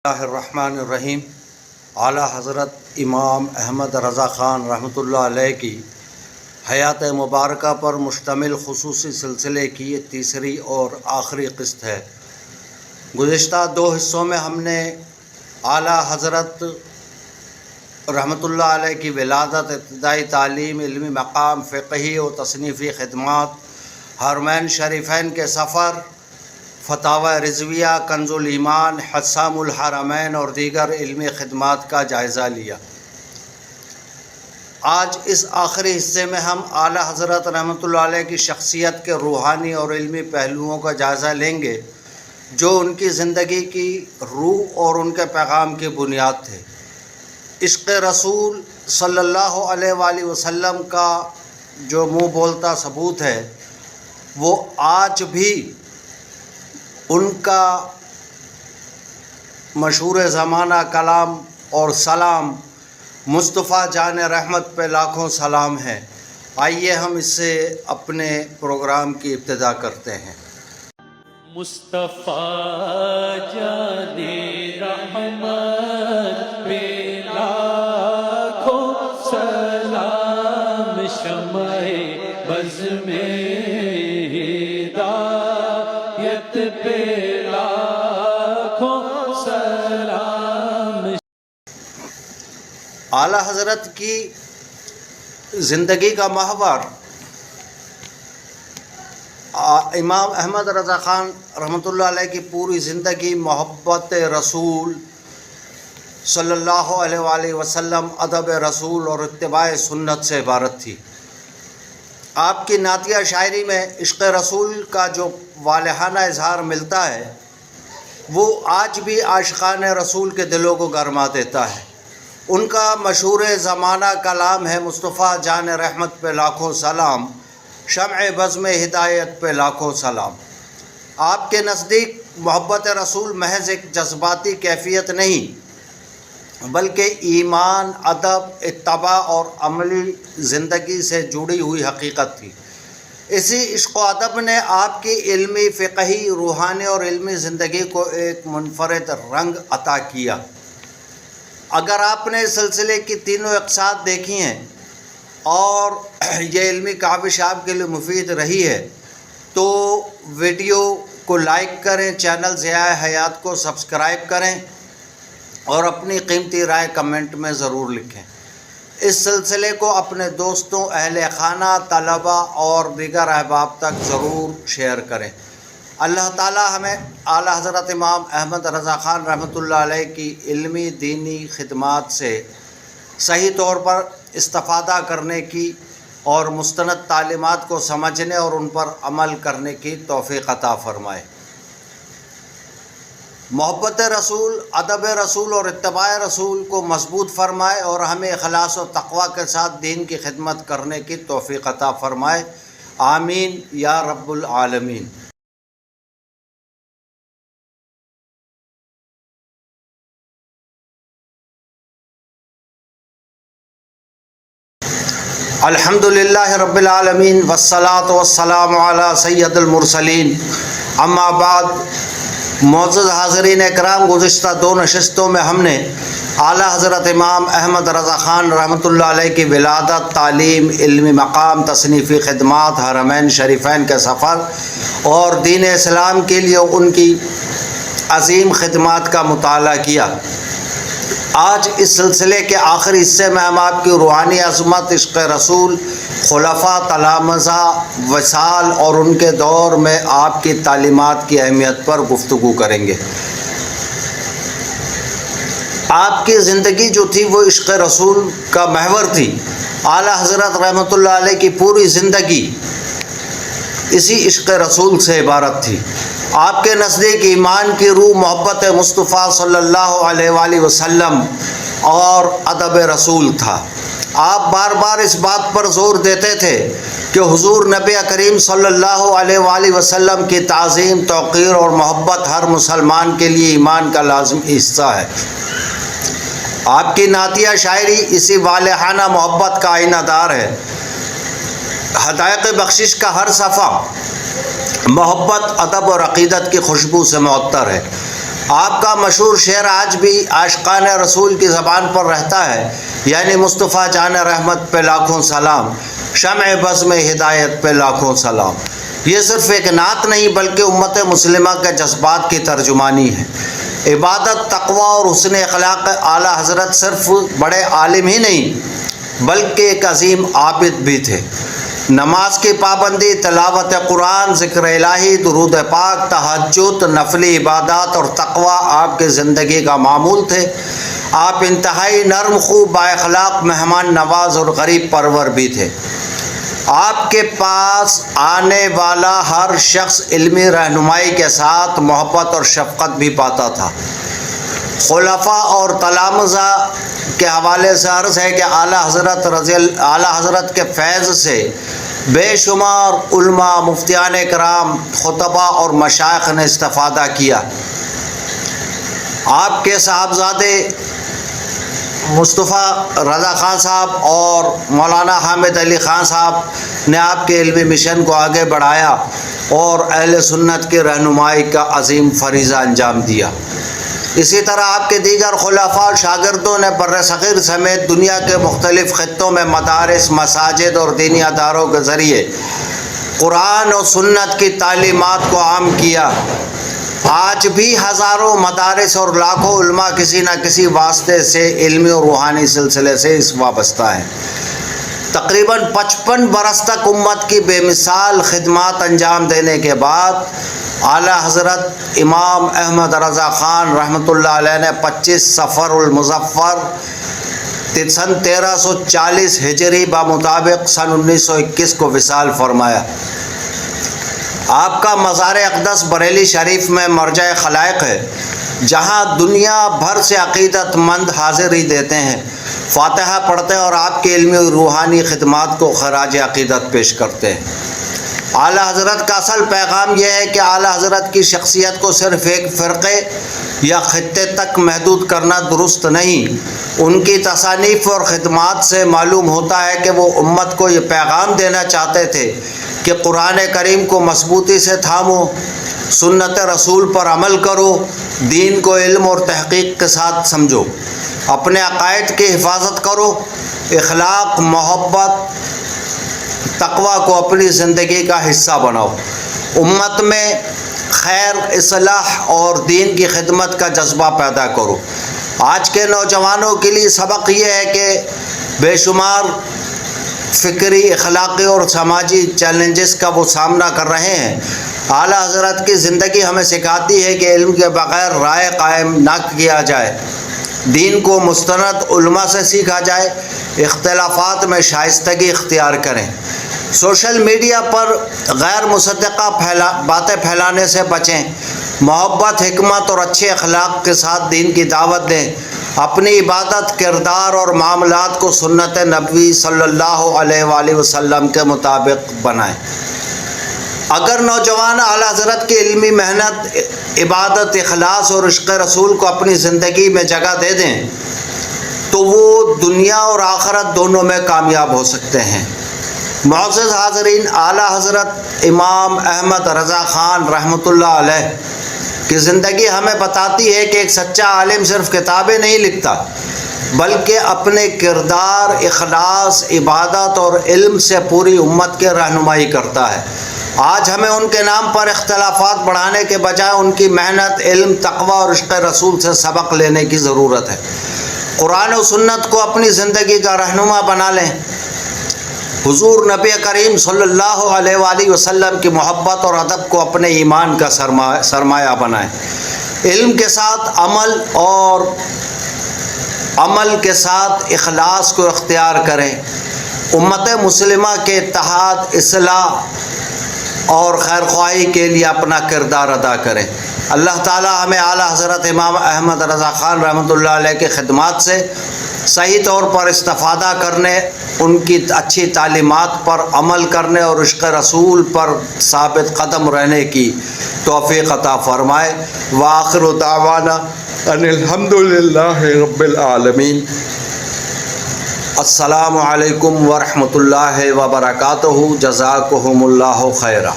اللہ الرحمن الرحیم۔ اعلیٰ حضرت امام احمد رضا خان رحمۃ اللہ علیہ کی حیات مبارکہ پر مشتمل خصوصی سلسلے کی یہ تیسری اور آخری قسط ہے۔ گزشتہ دو حصوں میں ہم نے اعلیٰ حضرت رحمۃ اللہ علیہ کی ولادت، ابتدائی تعلیم، علمی مقام، فقہی و تصنیفی خدمات، حرمین شریفین کے سفر، فتاوی رضویہ، کنز الایمان، حسام الحرمین اور دیگر علمی خدمات کا جائزہ لیا۔ آج اس آخری حصے میں ہم اعلیٰ حضرت رحمۃ اللہ علیہ کی شخصیت کے روحانی اور علمی پہلوؤں کا جائزہ لیں گے جو ان کی زندگی کی روح اور ان کے پیغام کی بنیاد تھے۔ عشق رسول صلی اللہ علیہ وآلہ وسلم کا جو منہ بولتا ثبوت ہے، وہ آج بھی ان کا مشہور زمانہ کلام اور سلام مصطفیٰ جان رحمت پہ لاکھوں سلام ہے۔ آئیے ہم اس سے اپنے پروگرام کی ابتدا کرتے ہیں۔ مصطفیٰ جان رحمت پہ لاکھوں سلام، شمع بز میں ہدایت پہ لاکھوں سلام۔ اعلیٰ حضرت کی زندگی کا محور امام احمد رضا خان رحمۃ اللہ علیہ کی پوری زندگی محبت رسول صلی اللہ علیہ وآلہ وسلم، ادب رسول اور اتباع سنت سے عبارت تھی۔ آپ کی نعتیہ شاعری میں عشق رسول کا جو والہانہ اظہار ملتا ہے، وہ آج بھی عاشقان رسول کے دلوں کو گرما دیتا ہے۔ ان کا مشہور زمانہ کلام ہے مصطفیٰ جان رحمت پہ لاکھوں سلام، شمع بز میں ہدایت پہ لاکھوں سلام۔ آپ کے نزدیک محبت رسول محض ایک جذباتی کیفیت نہیں، بلکہ ایمان، ادب، اتباع اور عملی زندگی سے جڑی ہوئی حقیقت تھی۔ اسی عشق و ادب نے آپ کی علمی، فقہی، روحانی اور علمی زندگی کو ایک منفرد رنگ عطا کیا۔ اگر آپ نے اس سلسلے کی تینوں اقساط دیکھی ہیں اور یہ علمی کاوش آپ کے لیے مفید رہی ہے، تو ویڈیو کو لائک کریں، چینل ضیاء حیات کو سبسکرائب کریں اور اپنی قیمتی رائے کمنٹ میں ضرور لکھیں۔ اس سلسلے کو اپنے دوستوں، اہل خانہ، طلباء اور دیگر احباب تک ضرور شیئر کریں۔ اللہ تعالی ہمیں اعلیٰ حضرت امام احمد رضا خان رحمۃ اللہ علیہ کی علمی دینی خدمات سے صحیح طور پر استفادہ کرنے کی اور مستند تعلیمات کو سمجھنے اور ان پر عمل کرنے کی توفیق عطا فرمائے۔ محبت رسول، ادب رسول اور اتباع رسول کو مضبوط فرمائے اور ہمیں اخلاص و تقوی کے ساتھ دین کی خدمت کرنے کی توفیق عطا فرمائے۔ آمین یا رب العالمین۔ الحمدللہ رب العالمین والصلاة والسلام علی سید المرسلین، اما بعد۔ معزز حاضرین اکرام، گزشتہ دو نشستوں میں ہم نے اعلیٰ حضرت امام احمد رضا خان رحمۃ اللہ علیہ کی ولادت، تعلیم، علمی مقام، تصنیفی خدمات، حرمین شریفین کے سفر اور دین اسلام کے لیے ان کی عظیم خدمات کا مطالعہ کیا۔ آج اس سلسلے کے آخری حصے میں ہم آپ کی روحانی عظمت، عشق رسول، خلفاء، تلامذہ، وصال اور ان کے دور میں آپ کی تعلیمات کی اہمیت پر گفتگو کریں گے۔ آپ کی زندگی جو تھی وہ عشق رسول کا محور تھی۔ اعلیٰ حضرت رحمۃ اللہ علیہ کی پوری زندگی اسی عشق رسول سے عبارت تھی۔ آپ کے نزدیک ایمان کی روح محبت مصطفیٰ صلی اللہ علیہ وآلہ وسلم اور ادب رسول تھا۔ آپ بار بار اس بات پر زور دیتے تھے کہ حضور نبی کریم صلی اللہ علیہ وآلہ وسلم کی تعظیم، توقیر اور محبت ہر مسلمان کے لیے ایمان کا لازمی حصہ ہے۔ آپ کی نعتیہ شاعری اسی والہانہ محبت کا آئینہ دار ہے۔ حدائق بخشش کا ہر صفحہ محبت، ادب اور عقیدت کی خوشبو سے معطر ہے۔ آپ کا مشہور شعر آج بھی عاشقان رسول کی زبان پر رہتا ہے، یعنی مصطفیٰ جان رحمت پہ لاکھوں سلام، شمع بزم ہدایت پہ لاکھوں سلام۔ یہ صرف ایک نعت نہیں بلکہ امت مسلمہ کے جذبات کی ترجمانی ہے۔ عبادت، تقویٰ اور حسن اخلاق اعلیٰ حضرت صرف بڑے عالم ہی نہیں بلکہ ایک عظیم عابد بھی تھے۔ نماز کی پابندی، تلاوت قرآن، ذکر الہی، درود پاک، تہجد، نفلی عبادات اور تقویٰ آپ کی زندگی کا معمول تھے۔ آپ انتہائی نرم خو، با اخلاق، مہمان نواز اور غریب پرور بھی تھے۔ آپ کے پاس آنے والا ہر شخص علمی رہنمائی کے ساتھ محبت اور شفقت بھی پاتا تھا۔ خلفاء اور تلامذہ کے حوالے سے عرض ہے کہ اعلیٰ حضرت کے فیض سے بے شمار علماء، مفتیان کرام، خطباء اور مشائخ نے استفادہ کیا۔ آپ کے صاحبزادے مصطفیٰ رضا خان صاحب اور مولانا حامد علی خان صاحب نے آپ کے علمی مشن کو آگے بڑھایا اور اہل سنت کی رہنمائی کا عظیم فریضہ انجام دیا۔ اسی طرح آپ کے دیگر خلفاء اور شاگردوں نے بر صغیر سمیت دنیا کے مختلف خطوں میں مدارس، مساجد اور دینی اداروں کے ذریعے قرآن اور سنت کی تعلیمات کو عام کیا۔ آج بھی ہزاروں مدارس اور لاکھوں علماء کسی نہ کسی واسطے سے علمی اور روحانی سلسلے سے اس وابستہ ہیں۔ تقریباً 55 برس تک امت کی بے مثال خدمات انجام دینے کے بعد اعلیٰ حضرت امام احمد رضا خان رحمۃ اللہ علیہ نے 25 صفر المظفر سن 1340 ہجری بمطابق سن 1921 کو وصال فرمایا۔ آپ کا مزار اقدس بریلی شریف میں مرجع خلائق ہے، جہاں دنیا بھر سے عقیدت مند حاضری دیتے ہیں، فاتحہ پڑھتے ہیں اور آپ کی علمی و روحانی خدمات کو خراج عقیدت پیش کرتے ہیں۔ اعلیٰ حضرت کا اصل پیغام یہ ہے کہ اعلیٰ حضرت کی شخصیت کو صرف ایک فرقے یا خطے تک محدود کرنا درست نہیں۔ ان کی تصانیف اور خدمات سے معلوم ہوتا ہے کہ وہ امت کو یہ پیغام دینا چاہتے تھے کہ قرآن کریم کو مضبوطی سے تھامو، سنت رسول پر عمل کرو، دین کو علم اور تحقیق کے ساتھ سمجھو، اپنے عقائد کی حفاظت کرو، اخلاق، محبت، تقویٰ کو اپنی زندگی کا حصہ بناؤ، امت میں خیر، اصلاح اور دین کی خدمت کا جذبہ پیدا کرو۔ آج کے نوجوانوں کے لیے سبق یہ ہے کہ بے شمار فکری، اخلاقی اور سماجی چیلنجز کا وہ سامنا کر رہے ہیں۔ اعلیٰ حضرت کی زندگی ہمیں سکھاتی ہے کہ علم کے بغیر رائے قائم نہ کیا جائے، دین کو مستند علماء سے سیکھا جائے، اختلافات میں شائستگی اختیار کریں، سوشل میڈیا پر غیر مصدقہ باتیں پھیلانے سے بچیں، محبت، حکمت اور اچھے اخلاق کے ساتھ دین کی دعوت دیں، اپنی عبادت، کردار اور معاملات کو سنت نبوی صلی اللہ علیہ وآلہ وسلم کے مطابق بنائیں۔ اگر نوجوان اعلیٰ حضرت کی علمی محنت، عبادت، اخلاص اور عشق رسول کو اپنی زندگی میں جگہ دے دیں تو وہ دنیا اور آخرت دونوں میں کامیاب ہو سکتے ہیں۔ معزز حاضرین، اعلیٰ حضرت امام احمد رضا خان رحمۃ اللہ علیہ کی زندگی ہمیں بتاتی ہے کہ ایک سچا عالم صرف کتابیں نہیں لکھتا بلکہ اپنے کردار، اخلاص، عبادت اور علم سے پوری امت کی رہنمائی کرتا ہے۔ آج ہمیں ان کے نام پر اختلافات بڑھانے کے بجائے ان کی محنت، علم، تقویٰ اور عشق رسول سے سبق لینے کی ضرورت ہے۔ قرآن و سنت کو اپنی زندگی کا رہنما بنا لیں، حضور نبی کریم صلی اللہ علیہ وآلہ وسلم کی محبت اور ادب کو اپنے ایمان کا سرمایہ بنائیں، علم کے ساتھ عمل اور عمل کے ساتھ اخلاص کو اختیار کریں، امت مسلمہ کے اتحاد، اصلاح اور خیر خواہی کے لیے اپنا کردار ادا کریں۔ اللہ تعالی ہمیں اعلیٰ حضرت امام احمد رضا خان رحمۃ اللہ علیہ کے خدمات سے صحیح طور پر استفادہ کرنے، ان کی اچھی تعلیمات پر عمل کرنے اور عشق رسول پر ثابت قدم رہنے کی توفیق عطا فرمائے۔ وآخر دعوانا ان الحمد للہ رب العالمین۔ السلام علیکم ورحمۃ اللہ وبرکاتہ۔ جزاکہم اللہ خیرا۔